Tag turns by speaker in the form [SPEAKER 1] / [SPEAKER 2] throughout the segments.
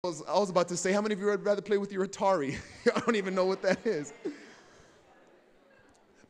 [SPEAKER 1] I was about to say, how many of you would rather play with your Atari? I don't even know what that is.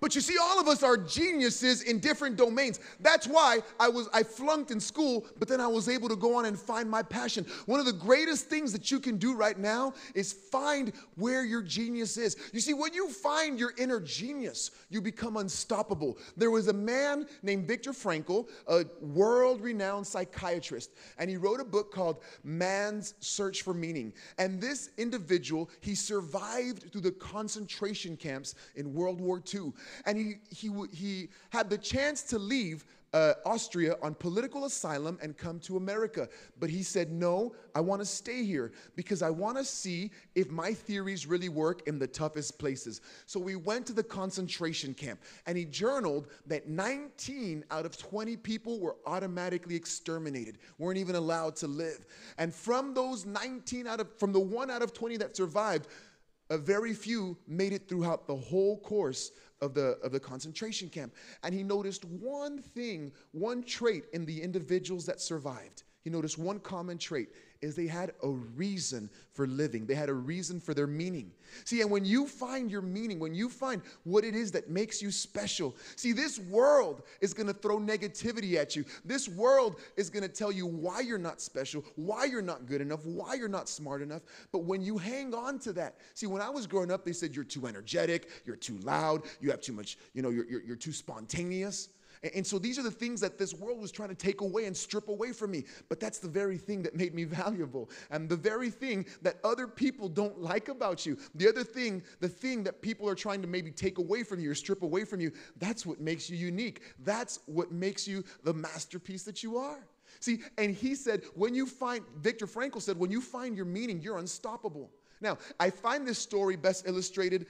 [SPEAKER 1] But you see, all of us are geniuses in different domains. That's why I flunked in school, but then I was able to go on and find my passion. One of the greatest things that you can do right now is find where your genius is. You see, when you find your inner genius, you become unstoppable. There was a man named Viktor Frankl, a world-renowned psychiatrist, and he wrote a book called Man's Search for Meaning. And this individual, he survived through the concentration camps in World War II. And he had the chance to leave Austria on political asylum and come to America. But he said, no, I want to stay here because I want to see if my theories really work in the toughest places. So we went to the concentration camp, and he journaled that 19 out of 20 people were automatically exterminated, weren't even allowed to live. And from those from the 1 out of 20 that survived, a very few made it throughout the whole course of the concentration camp. And he noticed one thing, one trait in the individuals that survived. He noticed one common trait is they had a reason for living. They had a reason for their meaning. See, and when you find your meaning, when you find what it is that makes you special, see, this world is going to throw negativity at you. This world is going to tell you why you're not special, why you're not good enough, why you're not smart enough. But when you hang on to that, see, when I was growing up, they said you're too energetic, you're too loud, you have too much, you're too spontaneous. And so these are the things that this world was trying to take away and strip away from me. But that's the very thing that made me valuable. And the very thing that other people don't like about you. The other thing, the thing that people are trying to maybe take away from you or strip away from you, that's what makes you unique. That's what makes you the masterpiece that you are. See, and he said, Viktor Frankl said, when you find your meaning, you're unstoppable. Now, I find this story best illustrated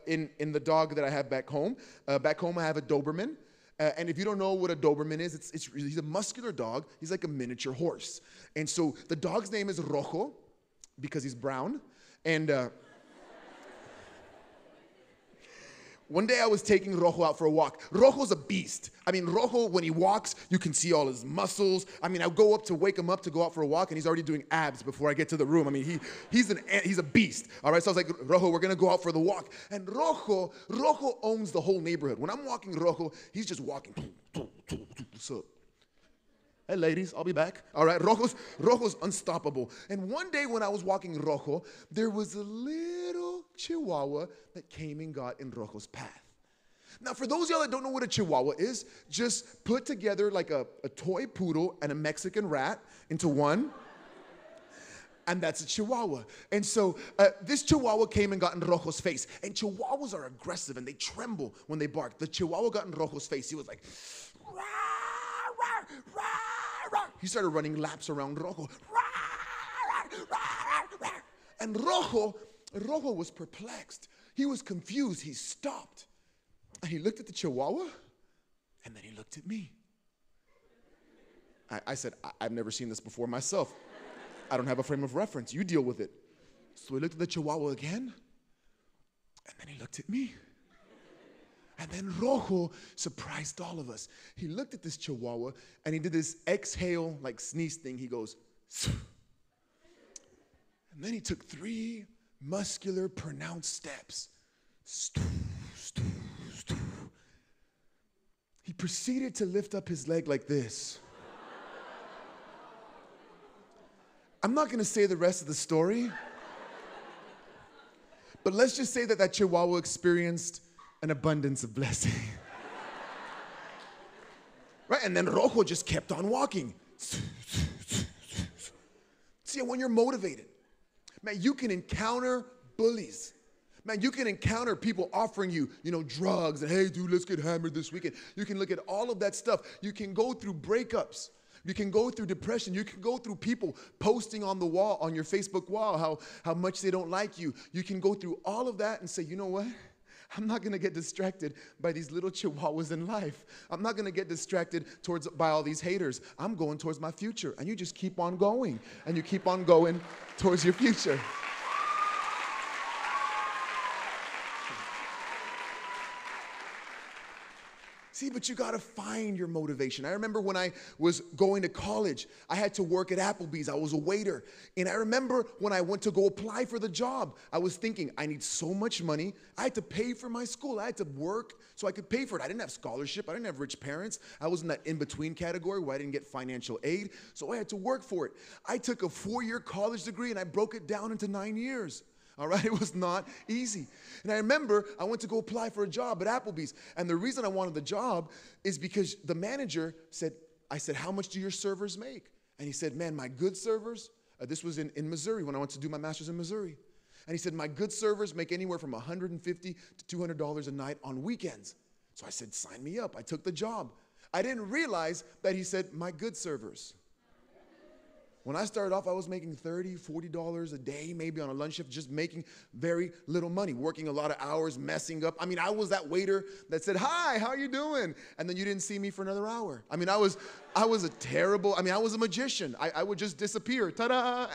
[SPEAKER 1] in the dog that I have back home. Back home, I have a Doberman. And if you don't know what a Doberman is, he's a muscular dog. He's like a miniature horse. And so the dog's name is Rojo because he's brown. And one day I was taking Rojo out for a walk. Rojo's a beast. I mean, Rojo, when he walks, you can see all his muscles. I mean, I go up to wake him up to go out for a walk, and he's already doing abs before I get to the room. I mean, he's a beast. All right, so I was like, Rojo, we're going to go out for the walk. And Rojo owns the whole neighborhood. When I'm walking Rojo, he's just walking. What's up? Hey, ladies, I'll be back. All right, Rojo's unstoppable. And one day when I was walking Rojo, there was a little Chihuahua that came and got in Rojo's path. Now, for those of y'all that don't know what a Chihuahua is, just put together like a toy poodle and a Mexican rat into one. And that's a Chihuahua. And so this Chihuahua came and got in Rojo's face. And Chihuahuas are aggressive and they tremble when they bark. The Chihuahua got in Rojo's face. He was like, rah, rah, rah, rah. He started running laps around Rojo. Rah, rah, rah, rah. And Rojo was perplexed. He was confused. He stopped. And he looked at the Chihuahua. And then he looked at me. I said, I've never seen this before myself. I don't have a frame of reference. You deal with it. So he looked at the Chihuahua again, and then he looked at me. And then Rojo surprised all of us. He looked at this Chihuahua, and he did this exhale, like sneeze thing. He goes, Phew. And then he took 3 muscular, pronounced steps. He proceeded to lift up his leg like this. I'm not going to say the rest of the story, but let's just say that Chihuahua experienced an abundance of blessing. Right? And then Rojo just kept on walking. See, when you're motivated, man, you can encounter bullies. Man, you can encounter people offering you, drugs, and hey, dude, let's get hammered this weekend. You can look at all of that stuff. You can go through breakups. You can go through depression. You can go through people posting on the wall, on your Facebook wall, how much they don't like you. You can go through all of that and say, you know what? I'm not going to get distracted by these little Chihuahuas in life. I'm not going to get distracted by all these haters. I'm going towards my future. And you just keep on going. And you keep on going towards your future. See, but you got to find your motivation. I remember when I was going to college, I had to work at Applebee's. I was a waiter. And I remember when I went to go apply for the job, I was thinking, I need so much money. I had to pay for my school. I had to work so I could pay for it. I didn't have scholarship. I didn't have rich parents. I was in that in-between category where I didn't get financial aid. So I had to work for it. I took a 4-year college degree and I broke it down into 9 years. All right, it was not easy. And I remember I went to go apply for a job at Applebee's. And the reason I wanted the job is because the manager said, I said, how much do your servers make? And he said, man, my good servers, this was in Missouri when I went to do my master's in Missouri. And he said, my good servers make anywhere from $150 to $200 a night on weekends. So I said, sign me up. I took the job. I didn't realize that he said, my good servers. When I started off, I was making $30, $40 a day, maybe on a lunch shift, just making very little money, working a lot of hours, messing up. I mean, I was that waiter that said, hi, how you doing? And then you didn't see me for another hour. I mean, I was a magician. I would just disappear, ta-da,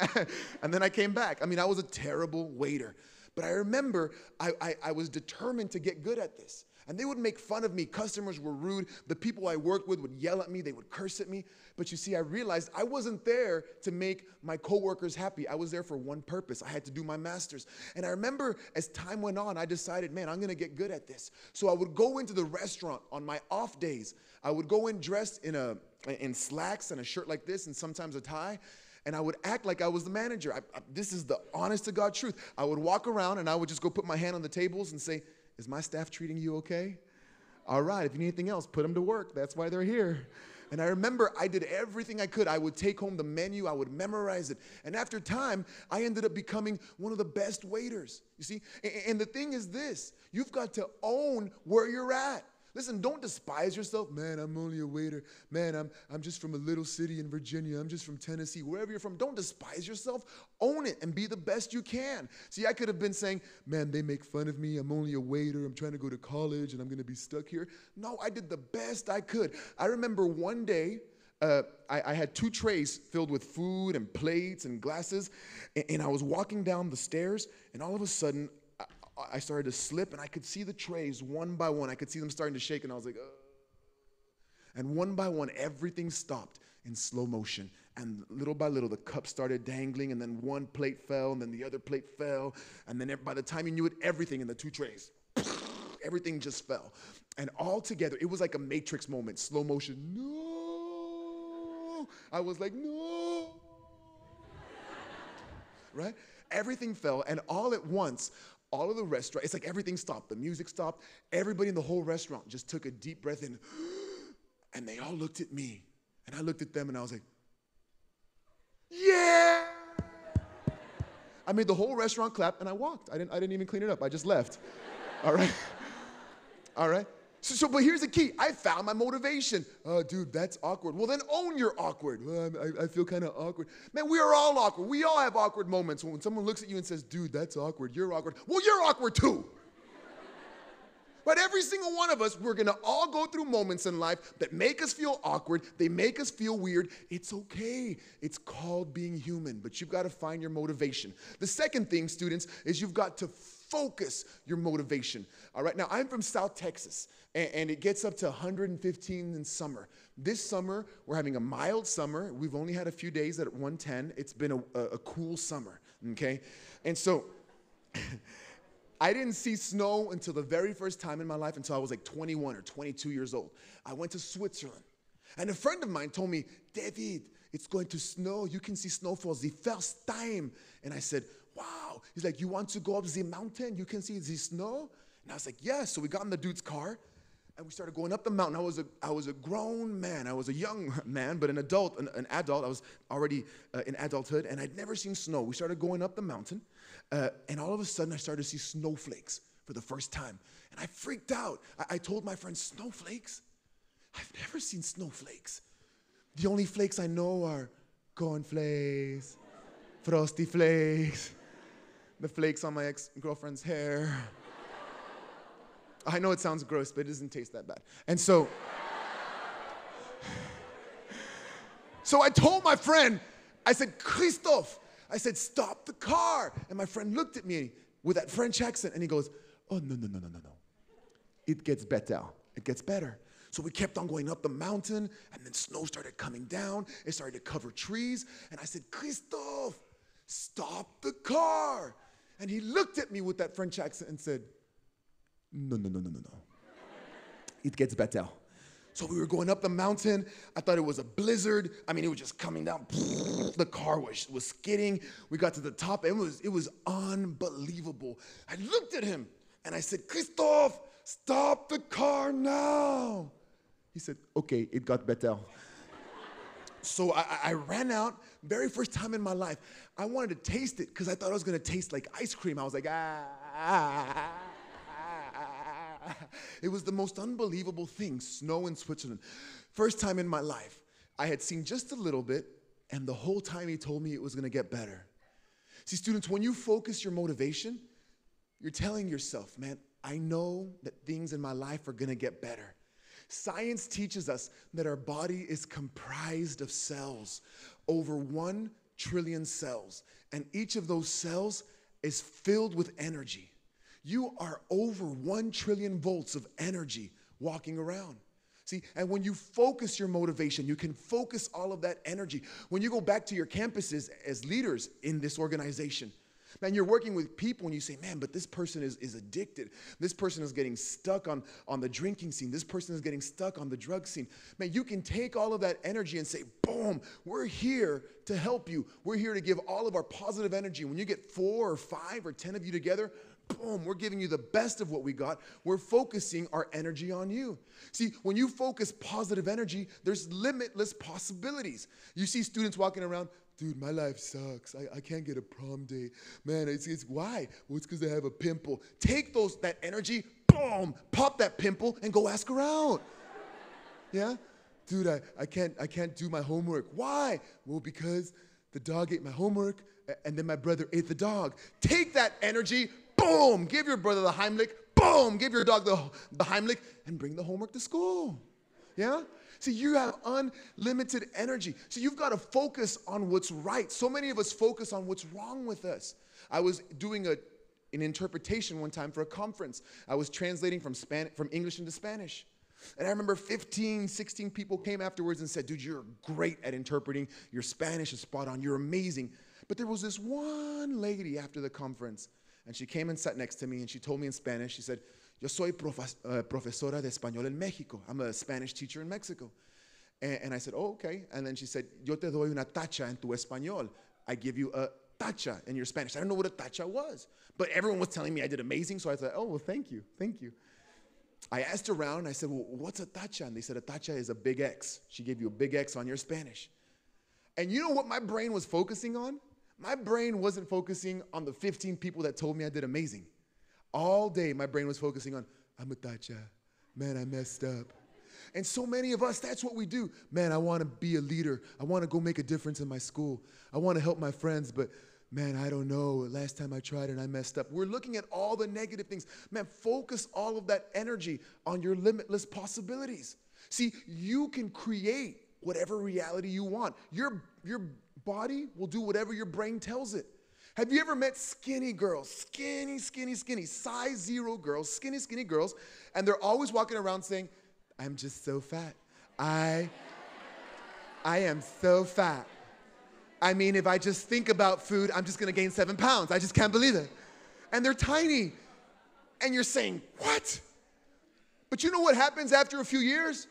[SPEAKER 1] and then I came back. I mean, I was a terrible waiter. But I remember I was determined to get good at this. And they would make fun of me. Customers were rude. The people I worked with would yell at me. They would curse at me. But you see, I realized I wasn't there to make my coworkers happy. I was there for one purpose. I had to do my master's. And I remember as time went on, I decided, man, I'm going to get good at this. So I would go into the restaurant on my off days. I would go in dressed in slacks and a shirt like this and sometimes a tie. And I would act like I was the manager. This is the honest to God truth. I would walk around and I would just go put my hand on the tables and say, is my staff treating you okay? All right, if you need anything else, put them to work. That's why they're here. And I remember I did everything I could. I would take home the menu. I would memorize it. And after time, I ended up becoming one of the best waiters. You see? And the thing is this. You've got to own where you're at. Listen, don't despise yourself. Man, I'm only a waiter. Man, I'm just from a little city in Virginia. I'm just from Tennessee. Wherever you're from, don't despise yourself. Own it and be the best you can. See, I could have been saying, man, they make fun of me. I'm only a waiter. I'm trying to go to college and I'm going to be stuck here. No, I did the best I could. I remember one day, I had 2 trays filled with food and plates and glasses, and I was walking down the stairs, and all of a sudden, I started to slip, and I could see the trays one by one. I could see them starting to shake, and I was like, and one by one, everything stopped in slow motion. And little by little, the cup started dangling, and then one plate fell, and then the other plate fell. And then by the time you knew it, everything in the 2 trays, everything just fell. And all together, it was like a Matrix moment, slow motion. No! I was like, no! Right? Everything fell, and all at once, all of the restaurant, it's like everything stopped. The music stopped. Everybody in the whole restaurant just took a deep breath in. And they all looked at me. And I looked at them and I was like, yeah! I made the whole restaurant clap and I walked. I didn't even clean it up. I just left. All right? All right? But here's the key. I found my motivation. Oh, dude, that's awkward. Well, then own you're awkward. Well, I feel kind of awkward. Man, we are all awkward. We all have awkward moments when someone looks at you and says, dude, that's awkward. You're awkward. Well, you're awkward too. But every single one of us, we're going to all go through moments in life that make us feel awkward. They make us feel weird. It's okay. It's called being human. But you've got to find your motivation. The second thing, students, is you've got to focus your motivation. All right, now I'm from South Texas, and it gets up to 115 in summer. This summer, we're having a mild summer. We've only had a few days at 110. It's been a cool summer, okay? And so I didn't see snow until the very first time in my life until I was like 21 or 22 years old. I went to Switzerland, and a friend of mine told me, David, it's going to snow. You can see snowfalls the first time. And I said, wow. He's like, you want to go up the mountain? You can see the snow? And I was like, yes. So we got in the dude's car, and we started going up the mountain. I was a grown man. I was a young man, but an adult. I was already in adulthood, and I'd never seen snow. We started going up the mountain, and all of a sudden, I started to see snowflakes for the first time. And I freaked out. I told my friends, snowflakes? I've never seen snowflakes. The only flakes I know are cornflakes, frosty flakes, the flakes on my ex-girlfriend's hair. I know it sounds gross, but it doesn't taste that bad. And so I told my friend, I said, Christophe, I said, stop the car. And my friend looked at me with that French accent, and he goes, oh, no. It gets better. It gets better. So we kept on going up the mountain, and then snow started coming down. It started to cover trees. And I said, Christophe, stop the car. And he looked at me with that French accent and said, no. It gets better. So we were going up the mountain. I thought it was a blizzard. I mean, it was just coming down. The car was skidding. We got to the top. It was unbelievable. I looked at him, and I said, Christophe, stop the car now. He said, okay, it got better. So I ran out, very first time in my life. I wanted to taste it because I thought it was going to taste like ice cream. I was like, It was the most unbelievable thing, snow in Switzerland. First time in my life. I had seen just a little bit, and the whole time he told me it was going to get better. See, students, when you focus your motivation, you're telling yourself, man, I know that things in my life are going to get better. Science teaches us that our body is comprised of cells, over 1 trillion cells, and each of those cells is filled with energy. You are over 1 trillion volts of energy walking around. See, and when you focus your motivation, you can focus all of that energy. When you go back to your campuses as leaders in this organization, man, you're working with people and you say, man, but this person is addicted. This person is getting stuck on the drinking scene. This person is getting stuck on the drug scene. Man, you can take all of that energy and say, boom, we're here to help you. We're here to give all of our positive energy. When you get 4 or 5 or 10 of you together, boom, we're giving you the best of what we got. We're focusing our energy on you. See, when you focus positive energy, there's limitless possibilities. You see students walking around, dude, my life sucks. I can't get a prom date. Man, it's why? Well, it's because I have a pimple. Take that energy, boom, pop that pimple, and go ask her out. Yeah? Dude, I can't do my homework. Why? Well, because the dog ate my homework, and then my brother ate the dog. Take that energy, boom, give your brother the Heimlich, boom, give your dog the Heimlich, and bring the homework to school. Yeah? See, you have unlimited energy. So you've got to focus on what's right. So many of us focus on what's wrong with us. I was doing an interpretation one time for a conference. I was translating from English into Spanish. And I remember 15, 16 people came afterwards and said, dude, you're great at interpreting. Your Spanish is spot on. You're amazing. But there was this one lady after the conference, and she came and sat next to me, and she told me in Spanish, she said, yo soy profesora de español en México. I'm a Spanish teacher in Mexico. And I said, oh, okay. And then she said, yo te doy una tacha en tu español. I give you a tacha in your Spanish. I don't know what a tacha was. But everyone was telling me I did amazing, so I said, oh, well, thank you. I asked around, and I said, well, what's a tacha? And they said, a tacha is a big X. She gave you a big X on your Spanish. And you know what my brain was focusing on? My brain wasn't focusing on the 15 people that told me I did amazing. All day, my brain was focusing on, I'm a tacha. Man, I messed up. And so many of us, that's what we do. Man, I want to be a leader. I want to go make a difference in my school. I want to help my friends, but man, I don't know. Last time I tried and I messed up. We're looking at all the negative things. Man, focus all of that energy on your limitless possibilities. See, you can create whatever reality you want. Your body will do whatever your brain tells it. Have you ever met skinny girls, skinny, size 0 girls, skinny girls, and they're always walking around saying, I'm just so fat. I am so fat. I mean, if I just think about food, I'm just gonna gain 7 pounds. I just can't believe it. And they're tiny. And you're saying, what? But you know what happens after a few years?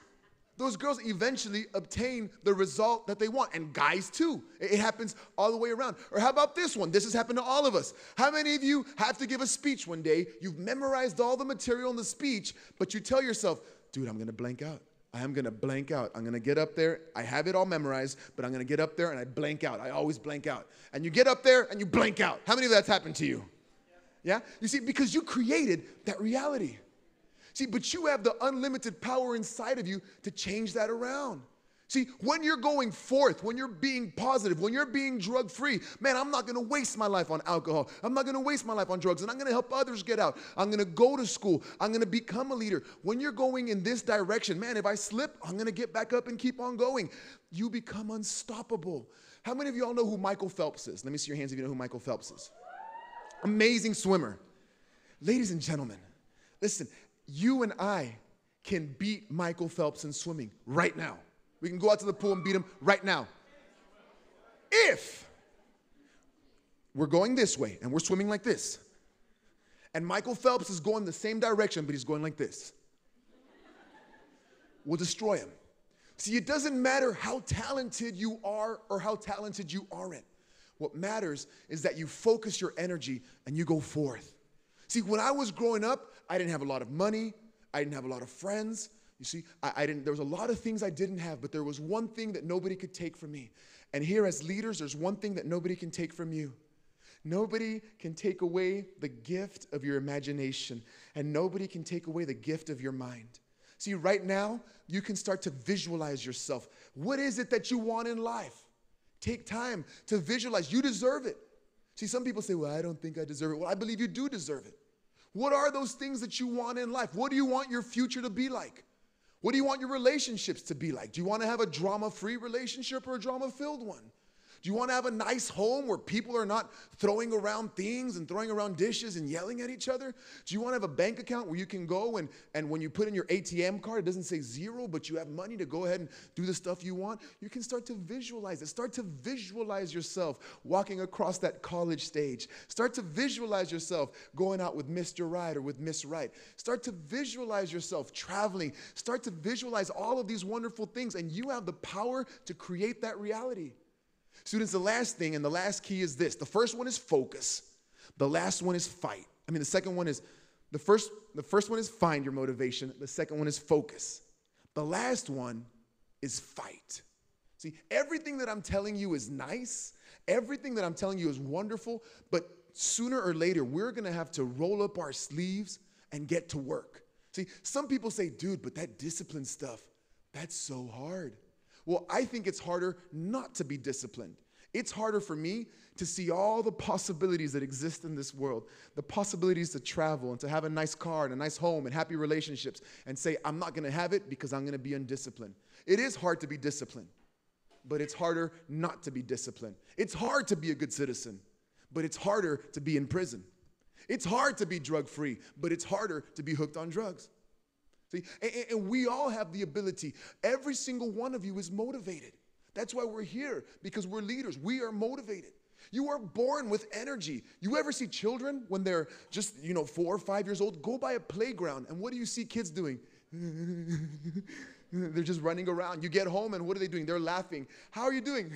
[SPEAKER 1] Those girls eventually obtain the result that they want. And guys too. It happens all the way around. Or how about this one? This has happened to all of us. How many of you have to give a speech one day? You've memorized all the material in the speech, but you tell yourself, dude, I'm gonna blank out. I am gonna blank out. I'm gonna get up there. I have it all memorized, but I'm gonna get up there and I blank out. I always blank out. And you get up there and you blank out. How many of that's happened to you? Yeah? You see, because you created that reality. See, but you have the unlimited power inside of you to change that around. See, when you're going forth, when you're being positive, when you're being drug-free, man, I'm not going to waste my life on alcohol. I'm not going to waste my life on drugs, and I'm going to help others get out. I'm going to go to school. I'm going to become a leader. When you're going in this direction, man, if I slip, I'm going to get back up and keep on going. You become unstoppable. How many of you all know who Michael Phelps is? Let me see your hands if you know who Michael Phelps is. Amazing swimmer. Ladies and gentlemen, listen, you and I can beat Michael Phelps in swimming right now. We can go out to the pool and beat him right now. If we're going this way and we're swimming like this, and Michael Phelps is going the same direction, but he's going like this, we'll destroy him. See, it doesn't matter how talented you are or how talented you aren't. What matters is that you focus your energy and you go forth. See, when I was growing up, I didn't have a lot of money. I didn't have a lot of friends. You see, there was a lot of things I didn't have, but there was one thing that nobody could take from me. And here as leaders, there's one thing that nobody can take from you. Nobody can take away the gift of your imagination, and nobody can take away the gift of your mind. See, right now, you can start to visualize yourself. What is it that you want in life? Take time to visualize. You deserve it. See, some people say, well, I don't think I deserve it. Well, I believe you do deserve it. What are those things that you want in life? What do you want your future to be like? What do you want your relationships to be like? Do you want to have a drama-free relationship or a drama-filled one? Do you want to have a nice home where people are not throwing around things and throwing around dishes and yelling at each other? Do you want to have a bank account where you can go and when you put in your ATM card, it doesn't say zero, but you have money to go ahead and do the stuff you want? You can start to visualize it. Start to visualize yourself walking across that college stage. Start to visualize yourself going out with Mr. Right or with Miss Right. Start to visualize yourself traveling. Start to visualize all of these wonderful things, and you have the power to create that reality. Students, the last thing and the last key is this. The first one is focus. The last one is fight. The second one is, the first one is find your motivation. The second one is focus. The last one is fight. See, everything that I'm telling you is nice. Everything that I'm telling you is wonderful. But sooner or later, we're going to have to roll up our sleeves and get to work. See, some people say, dude, but that discipline stuff, that's so hard. Well, I think it's harder not to be disciplined. It's harder for me to see all the possibilities that exist in this world, the possibilities to travel and to have a nice car and a nice home and happy relationships, and say, I'm not going to have it because I'm going to be undisciplined. It is hard to be disciplined, but it's harder not to be disciplined. It's hard to be a good citizen, but it's harder to be in prison. It's hard to be drug-free, but it's harder to be hooked on drugs. See, and we all have the ability. Every single one of you is motivated. That's why we're here, because we're leaders. We are motivated. You are born with energy. You ever see children when they're just, 4 or 5 years old? Go by a playground, and what do you see kids doing? They're just running around. You get home, and what are they doing? They're laughing. How are you doing?